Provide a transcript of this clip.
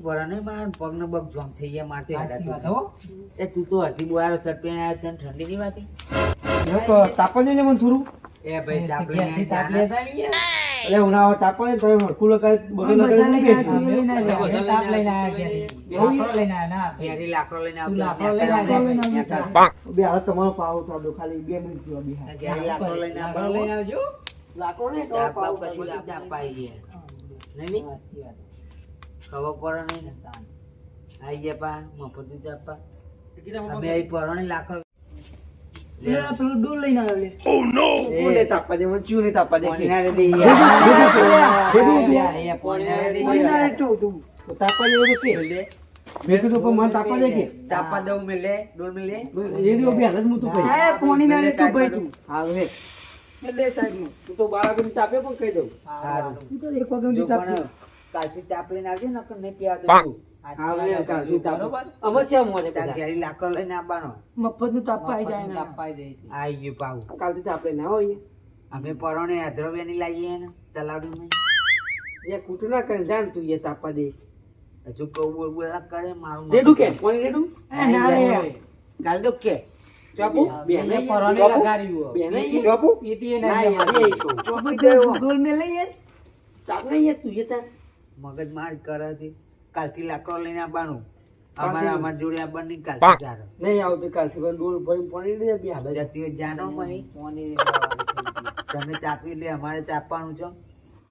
પર નહીં મારા પગ ને પગ જોમ થઈ ગયા મારથી સાચી વાત હડાતું. હો. એ તું તો અડધી બોયારો શર્ટ પહેરીને આવ્યો તને ઠંડી નહીં વાતી? તો તાપવા દે ને મને થોડું. એ ભાઈ તાપ ઘેરથી તાપ લઈને લેતા આવીએ. એટલે ઉનાળો તાપવા દે તો હરખું લગાડી બધું લગાડી મૂકે. તું લઈને આવ્યા. અમે તાપ લઈને આવ્યા ઘેરથી. લાકડો લઈને આવ્યા ના. ઘેરી લાકડો લઈને તું આવતો. લાકડો લઈને આવ્યા. બે હાલ તમારો પાવ થાડો ખાલી 2 મિનિટ જેવા બે હાલ. ઘેરી લાકડો લઈને લાકડો આવતો. લઈને આવજો. લાકડો ને તો તાપ પાવ બાપ કશું થાડો. તાપ પાઈ ગયા. નહીં? સાચી વાત. ખબર પડે નહીં ને તાન. આઈ ગયા પા મફતી તાપા. અમે અહીં પરોણે લાકડો પેલું ડોલ લઈને આવ્યો લે. કોને તાપવા દે મને ચૂને તાપવા દે કે. પોણીના રે દઈ ભેગું પોણીના રે દઈ કોઈના રે તું તાપવા જેવું તો કે. મેં કીધું પણ મને તાપવા દે કે. તાપા દઉં મેલે ડોલ મેલે રેડિયો બે હાલ જ હું તું ભાઈ. હા, પોણીના રે તું ભાઈ તું. હાલ હે. તું તો બાળકોને તાપે પણ કહી દઉં. સારું. તું તો એક વાગ્યાની જો તાપે. પણ કાલથી તાપ લઈને આવજે નકર નહીં પીવા દઉં. હાલ લે કાલથી તાપે. બરોબર. અમે છે મોરે તાર બધા. ઘેરી લાકડો લઈને આવવાનો. મફતનું તાપવા આવી જાય ને. તાપાઈ જાય છે. આઈ ગયું પાવું. કાલથી તાપે ના હોય. અમે પરોણે અધરવેની લાવીએ ને તલાવડીમાં. એ કૂટું ના કરે જાણ તું એ તાપવા દે. હજુ કહું બોલ બોલ ના કરે મારું મગજ. રેડું કે કોણ રેડું? ના રે. કાલ તો કે ચોપુ બે એને નહીં પરોણે ચોપુ? લગાડ્યું. બે નહીં ચોપુ? પીટીએ ના ના યાર, જમાડ્યું. એ કહું. ચોપુ દેવો. તાપ નહીં યાર તું એ તાર. મગજ માર કરે છે. કાલથી લાકડો લઈને આવવાનું. કાલથી? અમારા જોડે આવવાનું નહીં કાલથી જારો. નહીં આવતું કાલથી પણ ડોલ ભરીને પાણી દે બે હાલ જ. જતી હોય જાનો મહી. પોણી તમે ચાપી એટલે અમારે ચાપવાનું છે